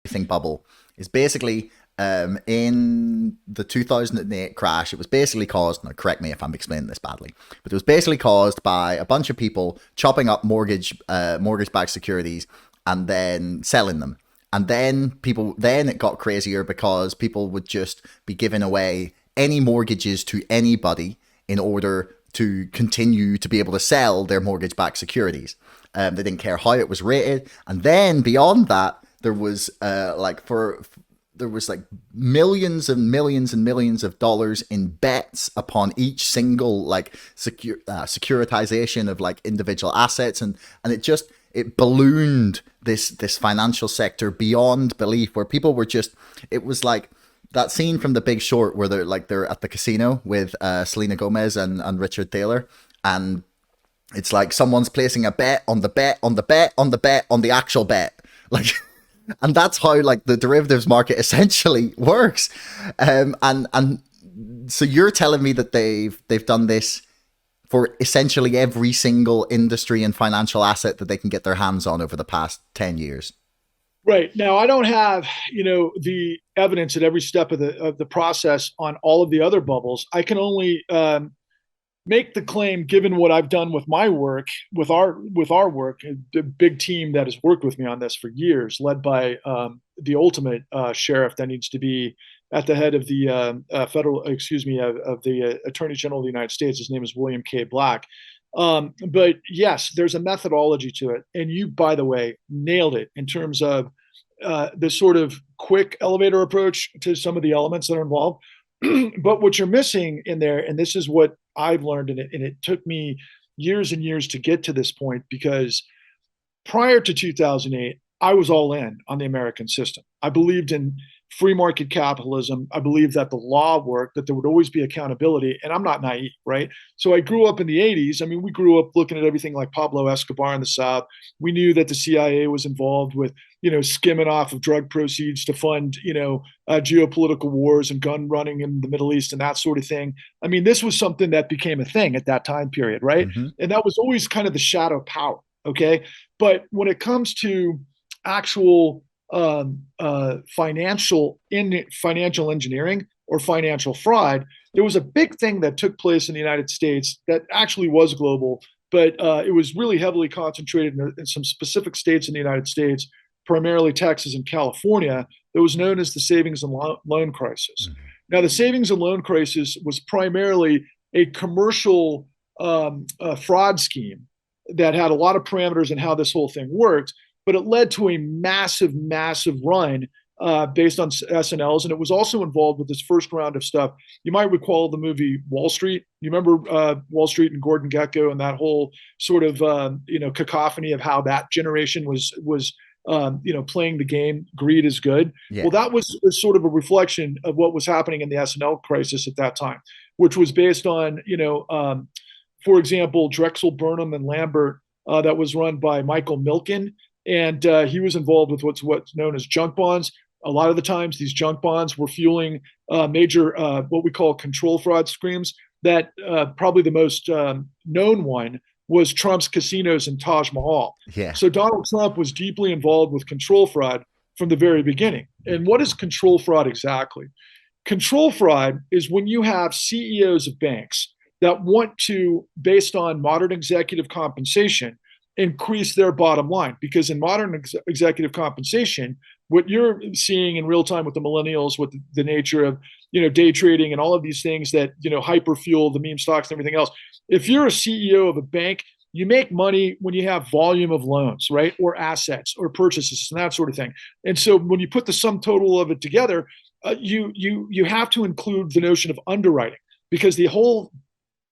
everything bubble is basically in the 2008 crash. It was basically caused, now correct me if I'm explaining this badly, but it was basically caused by a bunch of people chopping up mortgage-backed securities and then selling them. And then it got crazier because people would just be giving away any mortgages to anybody in order to continue to be able to sell their mortgage-backed securities. They didn't care how it was rated. And then beyond that, there was millions and millions and millions of dollars in bets upon each single securitization of like individual assets, and it ballooned this financial sector beyond belief, where people were just, it was like that scene from The Big Short where they're at the casino with Selena Gomez and Richard Taylor, and it's like someone's placing a bet on the bet on the bet on the bet on the actual bet, like. And that's how like the derivatives market essentially works. And so you're telling me that they've done this for essentially every single industry and financial asset that they can get their hands on over the past 10 years. Right. Now, I don't have, the evidence at every step of the process on all of the other bubbles. I can only make the claim, given what I've done with my work, with our work, the big team that has worked with me on this for years, led by the ultimate sheriff that needs to be at the head of the of the Attorney General of the United States. His name is William K. Black. But yes, there's a methodology to it. And you, by the way, nailed it in terms of the sort of quick elevator approach to some of the elements that are involved. But what you're missing in there, and this is what I've learned, and it took me years and years to get to this point, because prior to 2008, I was all in on the American system. I believed in free market capitalism. I believed that the law worked, that there would always be accountability, and I'm not naive, right? So I grew up in the 80s. I mean, we grew up looking at everything like Pablo Escobar in the South. We knew that the CIA was involved with, skimming off of drug proceeds to fund, geopolitical wars and gun running in the Middle East and that sort of thing. I mean, this was something that became a thing at that time period, right? Mm-hmm. And that was always kind of the shadow power, okay? But when it comes to actual financial engineering or financial fraud, there was a big thing that took place in the United States that actually was global, but it was really heavily concentrated in some specific states in the United States, primarily Texas and California, that was known as the savings and loan crisis. Mm-hmm. Now, the savings and loan crisis was primarily a commercial fraud scheme that had a lot of parameters in how this whole thing worked, but it led to a massive, massive run based on SNLs. And it was also involved with this first round of stuff. You might recall the movie Wall Street. You remember Wall Street and Gordon Gekko and that whole sort of, cacophony of how that generation was playing the game, greed is good. Yeah. Well, that was sort of a reflection of what was happening in the SNL crisis at that time, which was based on, for example, Drexel, Burnham, and Lambert, that was run by Michael Milken. And he was involved with what's known as junk bonds. A lot of the times, these junk bonds were fueling major what we call control fraud schemes. That probably the most known one was Trump's casinos and Taj Mahal. Yeah. So Donald Trump was deeply involved with control fraud from the very beginning. And what is control fraud exactly? Control fraud is when you have CEOs of banks that want to, based on modern executive compensation, increase their bottom line. Because in modern executive compensation, what you're seeing in real time with the millennials, with the nature of day trading and all of these things that hyper fuel the meme stocks and everything else. If you're a CEO of a bank, you make money when you have volume of loans, right, or assets or purchases and that sort of thing. And so when you put the sum total of it together, you have to include the notion of underwriting, because the whole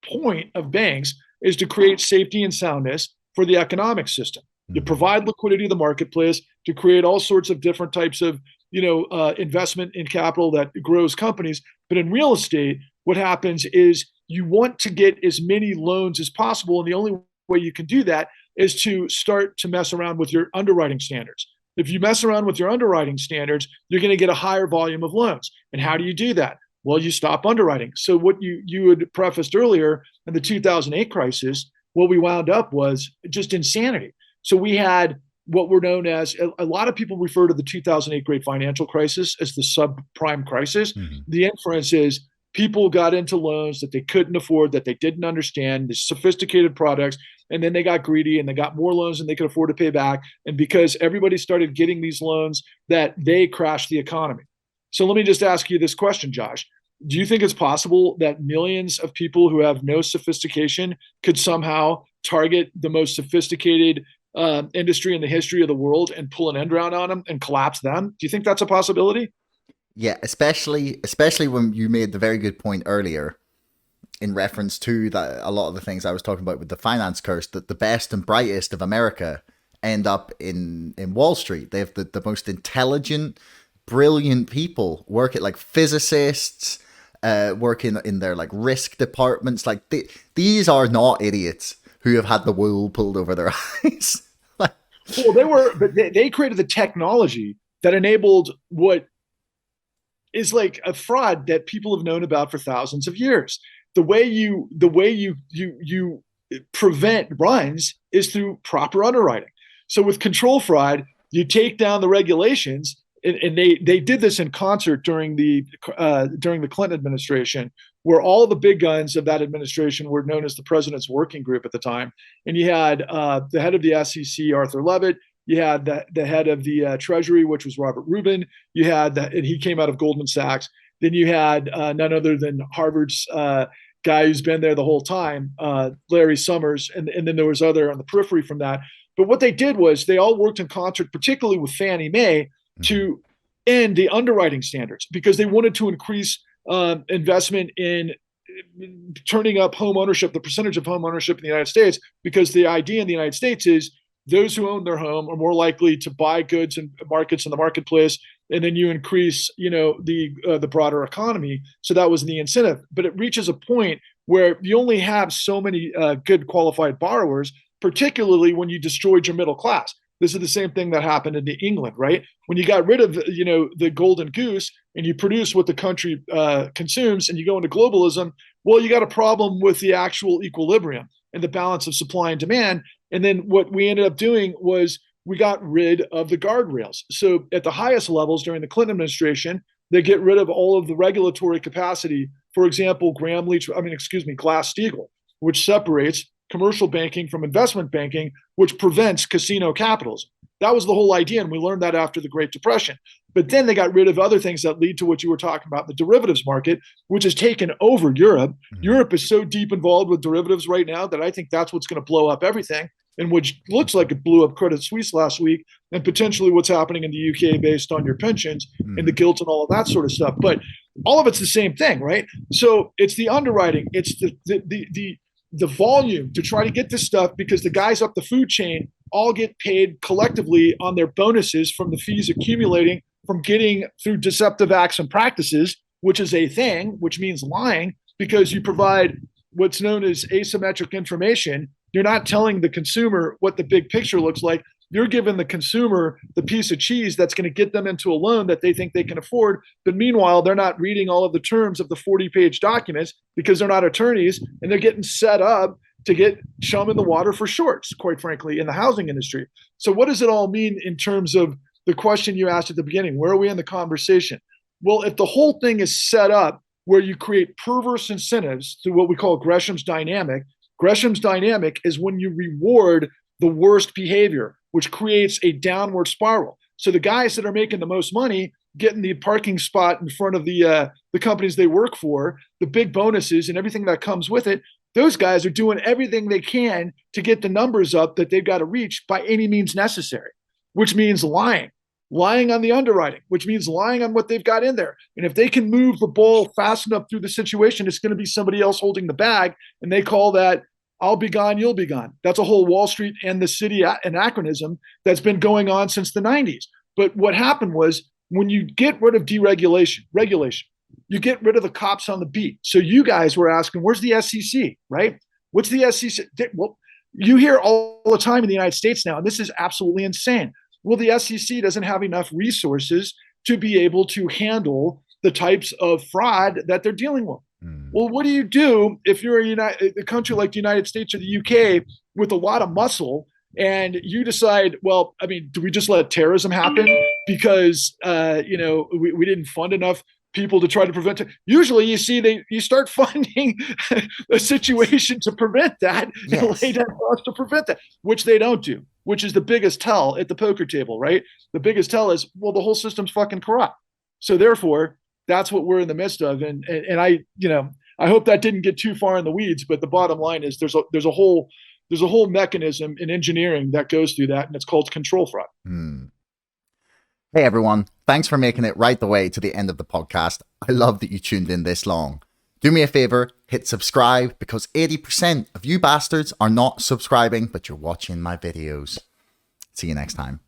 point of banks is to create safety and soundness for the economic system. You provide liquidity to the marketplace to create all sorts of different types of, investment in capital that grows companies. But in real estate, what happens is you want to get as many loans as possible. And the only way you can do that is to start to mess around with your underwriting standards. If you mess around with your underwriting standards, you're going to get a higher volume of loans. And how do you do that? Well, you stop underwriting. So what you had prefaced earlier in the 2008 crisis, what we wound up was just insanity. So we had what were known as, a lot of people refer to the 2008 great financial crisis as the subprime crisis. Mhm. The inference is people got into loans that they couldn't afford, that they didn't understand, the sophisticated products, and then they got greedy and they got more loans than they could afford to pay back. And because everybody started getting these loans, that they crashed the economy. So let me just ask you this question, Josh. Do you think it's possible that millions of people who have no sophistication could somehow target the most sophisticated industry in the history of the world and pull an end round on them and collapse them? Do you think that's a possibility? Yeah, especially when you made the very good point earlier in reference to that a lot of the things I was talking about with the finance curse, that the best and brightest of America end up in Wall Street. They have the most intelligent, brilliant people working, like physicists, working in their like risk departments. Like these are not idiots who have had the wool pulled over their eyes. Like, Well, they created the technology that enabled what is like a fraud that people have known about for thousands of years. The way you prevent runs is through proper underwriting. So with control fraud, you take down the regulations, and they did this in concert during the Clinton administration, where all the big guns of that administration were known as the President's Working Group at the time. And you had the head of the SEC, Arthur Levitt. You had the head of the Treasury, which was Robert Rubin. You had and he came out of Goldman Sachs. Then you had none other than Harvard's guy who's been there the whole time, Larry Summers, and then there was other on the periphery from that. But what they did was they all worked in concert, particularly with Fannie Mae, to end the underwriting standards because they wanted to increase investment in turning up home ownership, the percentage of home ownership in the United States, because the idea in the United States is those who own their home are more likely to buy goods and markets in the marketplace, and then you increase, the broader economy. So that was the incentive. But it reaches a point where you only have so many good qualified borrowers, particularly when you destroyed your middle class. This is the same thing that happened in England, right? When you got rid of, the golden goose and you produce what the country consumes and you go into globalism, well, you got a problem with the actual equilibrium and the balance of supply and demand. And then what we ended up doing was we got rid of the guardrails. So at the highest levels during the Clinton administration, they get rid of all of the regulatory capacity. For example, Glass-Steagall, which separates commercial banking from investment banking, which prevents casino capitalism. That was the whole idea, and we learned that after the Great Depression. But then they got rid of other things that lead to what you were talking about, the derivatives market, which has taken over Europe. Mm-hmm. Europe is so deep involved with derivatives right now that I think that's what's going to blow up everything, and which looks like it blew up Credit Suisse last week, and potentially what's happening in the UK based on your pensions and the gilt and all of that sort of stuff. But all of it's the same thing, right? So it's the underwriting, it's the volume to try to get this stuff, because the guys up the food chain all get paid collectively on their bonuses from the fees accumulating from getting through deceptive acts and practices, which is a thing, which means lying, because you provide what's known as asymmetric information. You're not telling the consumer what the big picture looks like. You're giving the consumer the piece of cheese that's going to get them into a loan that they think they can afford. But meanwhile, they're not reading all of the terms of the 40-page documents because they're not attorneys, and they're getting set up to get chum in the water for shorts, quite frankly, in the housing industry. So what does it all mean in terms of the question you asked at the beginning? Where are we in the conversation? Well, if the whole thing is set up where you create perverse incentives through what we call Gresham's dynamic is when you reward the worst behavior, which creates a downward spiral. So the guys that are making the most money, getting the parking spot in front of the companies they work for, the big bonuses and everything that comes with it, those guys are doing everything they can to get the numbers up that they've got to reach by any means necessary, which means lying on the underwriting, which means lying on what they've got in there. And if they can move the ball fast enough through the situation, it's going to be somebody else holding the bag. And they call that I'll be gone, you'll be gone. That's a whole Wall Street and the city anachronism that's been going on since the 90s. But what happened was when you get rid of regulation, you get rid of the cops on the beat. So you guys were asking, where's the SEC, right? What's the SEC? Well, you hear all the time in the United States now, and this is absolutely insane. Well, the SEC doesn't have enough resources to be able to handle the types of fraud that they're dealing with. Well, what do you do if you're a country like the United States or the UK with a lot of muscle and you decide, well, I mean, do we just let terrorism happen because we didn't fund enough people to try to prevent it? Usually you see you start funding a situation to prevent that, Yes. and lay down laws to prevent that, which they don't do, which is the biggest tell at the poker table, right? The biggest tell is, well, the whole system's fucking corrupt. So therefore, that's what we're in the midst of. And I hope that didn't get too far in the weeds, but the bottom line is there's a whole mechanism in engineering that goes through that, and it's called control fraud. Hey everyone, thanks for making it right the way to the end of the podcast. I love that you tuned in this long. Do me a favor, hit subscribe, because 80% of you bastards are not subscribing, but you're watching my videos. See you next time.